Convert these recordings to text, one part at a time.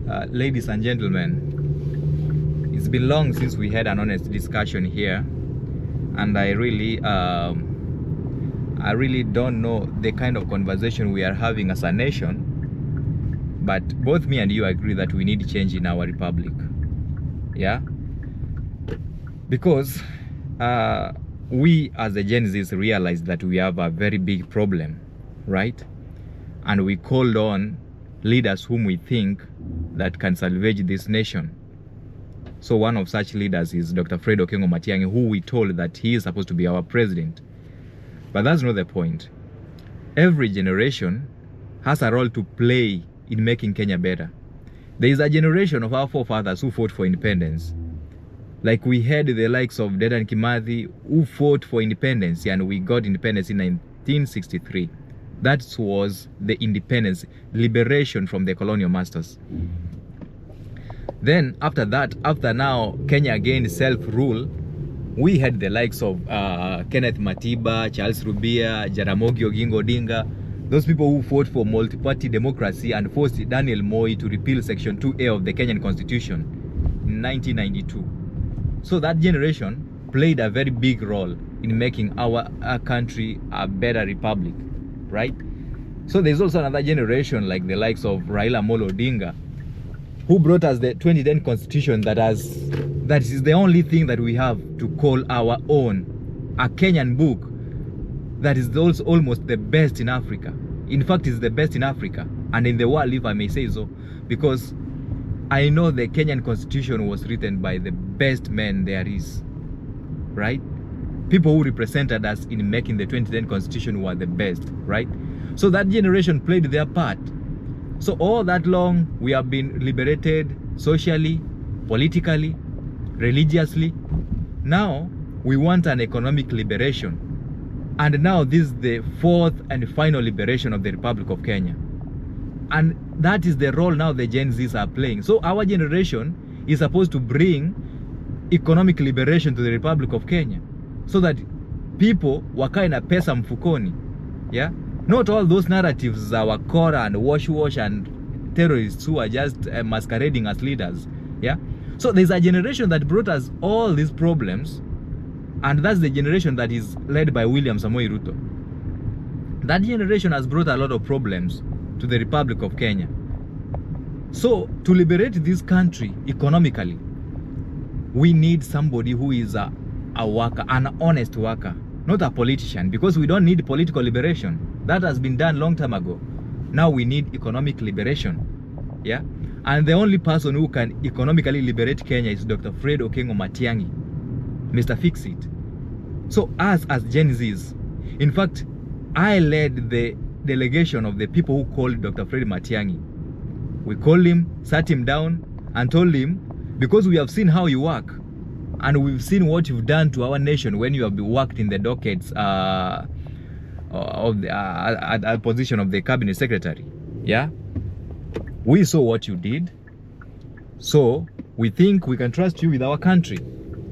Ladies and gentlemen, it's been long since we had an honest discussion here, and I really don't know the kind of conversation we are having as a nation, but both me and you agree that we need change in our republic. Yeah, because we as the Gen Zs realized that we have a very big problem, right? And we called on leaders whom we think that can salvage this nation. So one of such leaders is Dr. Fred Okengo Matiang'i, who we told that he is supposed to be our president. But that's not the point. Every generation has a role to play in making Kenya better. There is a generation of our forefathers who fought for independence. Like we had the likes of Dedan Kimathi who fought for independence, and we got independence in 1963. That was the independence, liberation from the colonial masters. Then after that, after now Kenya gained self-rule, we had the likes of Kenneth Matiba, Charles Rubia, Jaramogi Oginga Odinga, those people who fought for multi-party democracy and forced Daniel Moi to repeal Section 2A of the Kenyan Constitution in 1992. So that generation played a very big role in making our country a better republic, right? So there's also another generation like the likes of Raila Amolo Odinga, who brought us the 2010 Constitution that is the only thing that we have to call our own, a Kenyan book that is also almost the best in Africa. In fact, it's the best in Africa and in the world, if I may say so, because I know the Kenyan Constitution was written by the best men there is, right? People who represented us in making the 2010 Constitution were the best, right? So that generation played their part. So all that long, we have been liberated socially, politically, religiously. Now, we want an economic liberation. And now this is the fourth and final liberation of the Republic of Kenya. And that is the role now the Gen Zs are playing. So our generation is supposed to bring economic liberation to the Republic of Kenya, so that people wakae na pesa mfukoni. Yeah? Not all those narratives are wakora and wash and terrorists who are just masquerading as leaders. Yeah? So there's a generation that brought us all these problems, and that's the generation that is led by William Samoei Ruto. That generation has brought a lot of problems to the Republic of Kenya. So to liberate this country economically, we need somebody who is a worker, an honest worker, not a politician, because we don't need political liberation. That has been done long time ago. Now we need economic liberation. Yeah? And the only person who can economically liberate Kenya is Dr. Fred Okengo Matiang'i, Mr. Fix-It. So us as Gen Zs, in fact, I led the delegation of the people who called Dr. Fred Matiang'i. We called him, sat him down, and told him, because we have seen how you work, and we've seen what you've done to our nation when you have worked in the dockets of the at a position of the cabinet secretary. Yeah, we saw what you did, so we think we can trust you with our country.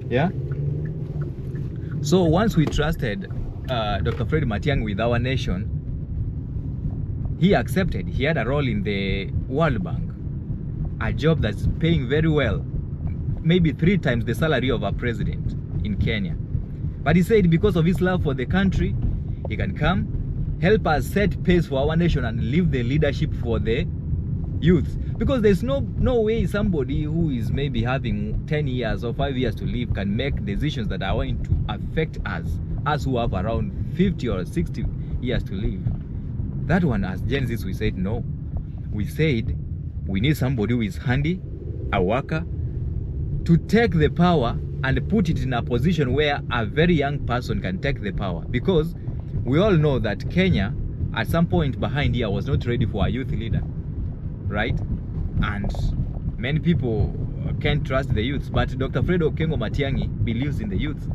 Yeah. So once we trusted Dr. Fred Matiang'i with our nation, he accepted. He had a role in the World Bank, a job that's paying very well, maybe 3 times the salary of our president in Kenya. But he said because of his love for the country, he can come, help us set pace for our nation and leave the leadership for the youth. Because there's no way somebody who is maybe having 10 years or 5 years to live can make decisions that are going to affect us who have around 50 or 60 years to live. That one, as Gen Zs, we said no. We said we need somebody who is handy, a worker, to take the power and put it in a position where a very young person can take the power. Because we all know that Kenya, at some point behind here, was not ready for a youth leader, right? And many people can't trust the youth, but Dr. Fred Okengo Matiang'i believes in the youth.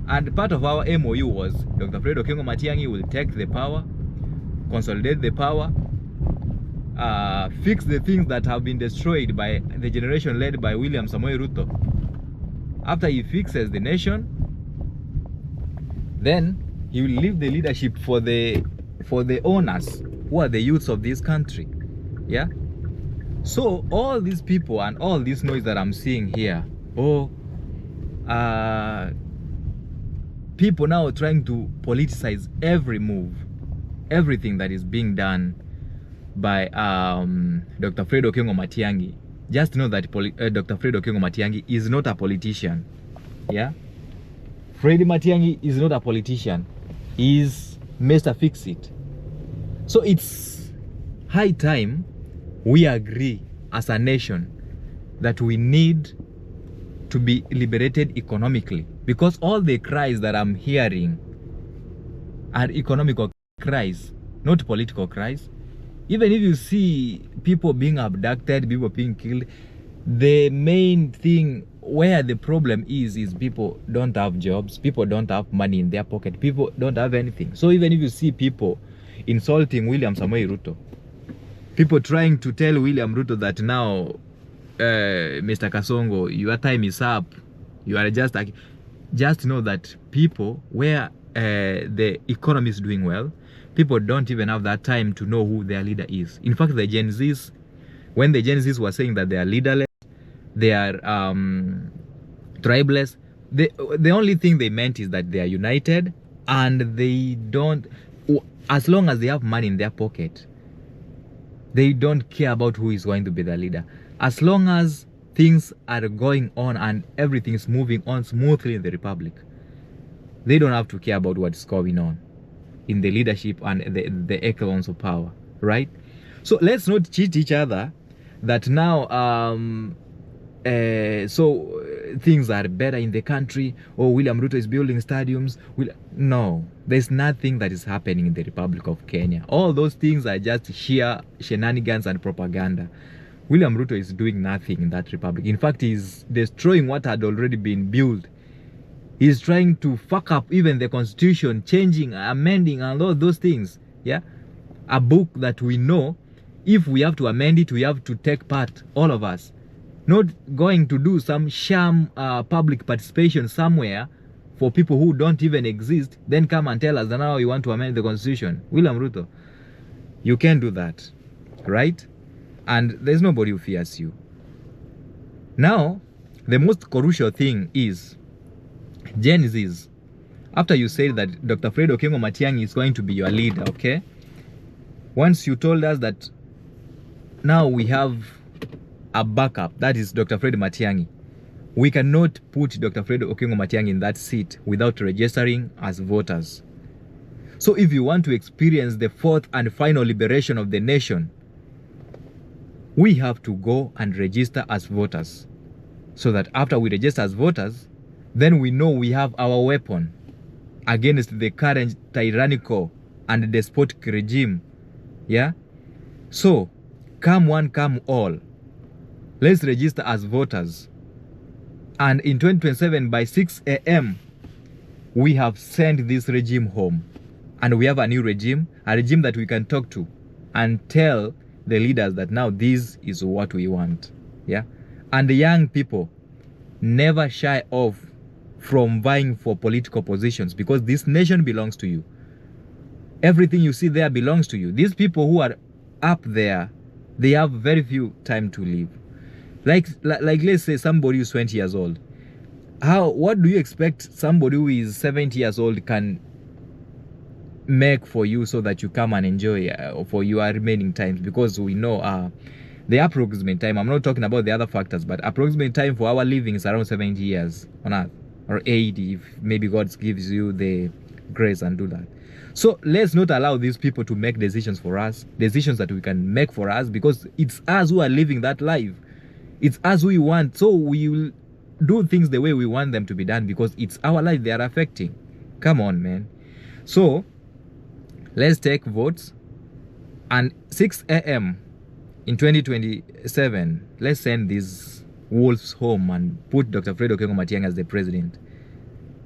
And part of our MOU was Dr. Fred Okengo Matiang'i will take the power, consolidate the power, fix the things that have been destroyed by the generation led by William Samoei Ruto. After he fixes the nation, then he will leave the leadership for the owners, who are the youths of this country. Yeah. So all these people and all this noise that I'm seeing here, people now trying to politicize every move, everything that is being done by Dr. Fred Okengo Matiang'i. Just know that Dr. Fred Okengo Matiang'i is not a politician. Yeah, Fred Matiang'i is not a politician. He's Mr. Fix-It. So it's high time we agree as a nation that we need to be liberated economically, because all the cries that I'm hearing are economical cries, not political cries. Even if you see people being abducted, people being killed, the main thing where the problem is people don't have jobs, people don't have money in their pocket, people don't have anything. So even if you see people insulting William Samoei Ruto, people trying to tell William Ruto that now, Mr. Kasongo, your time is up, you are just know that people where the economy is doing well, people don't even have that time to know who their leader is. In fact, the Gen Zs, when the Gen Zs were saying that they are leaderless, they are tribeless, the only thing they meant is that they are united and they don't, as long as they have money in their pocket, they don't care about who is going to be the leader. As long as things are going on and everything is moving on smoothly in the republic, they don't have to care about what's going on in the leadership and the echelons of power, right? So let's not cheat each other that now things are better in the country, or William Ruto is building stadiums. No, there's nothing that is happening in the Republic of Kenya. All those things are just sheer shenanigans and propaganda. William Ruto is doing nothing in that republic. In fact, he's destroying what had already been built. He's trying to fuck up even the constitution, changing, amending, and all those things. Yeah, a book that we know, if we have to amend it, we have to take part, all of us. Not going to do some sham public participation somewhere for people who don't even exist, then come and tell us that now you want to amend the constitution. William Ruto, you can't do that, right? And there's nobody who fears you. Now, the most crucial thing is, Gen Zs, after you said that Dr. Fred Okengo Matiang'i is going to be your leader, okay? Once you told us that now we have a backup, that is Dr. Fred Matiang'i, we cannot put Dr. Fred Okengo Matiang'i in that seat without registering as voters. So if you want to experience the fourth and final liberation of the nation, we have to go and register as voters, so that after we register as voters, then we know we have our weapon against the current tyrannical and despotic regime. Yeah? So, come one, come all. Let's register as voters. And in 2027, by 6 a.m., we have sent this regime home. And we have a new regime, a regime that we can talk to and tell the leaders that now this is what we want. Yeah? And the young people, never shy off from vying for political positions, because this nation belongs to you. Everything you see there belongs to you. These people who are up there, they have very few time to live. Like let's say somebody who's 20 years old. What do you expect somebody who is 70 years old can make for you so that you come and enjoy for your remaining times? Because we know the approximate time, I'm not talking about the other factors, but approximate time for our living is around 70 years on earth, or 80 if maybe God gives you the grace and do that. So let's not allow these people to make decisions for us, decisions that we can make for us, because it's us who are living that life. It's us we want, so we will do things the way we want them to be done, because it's our life they are affecting. Come on, man. So let's take votes, and 6 a.m. in 2027, let's send these wolves home and put Dr. Fred Okengo Matiang'i as the president.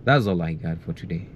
That's all I got for today.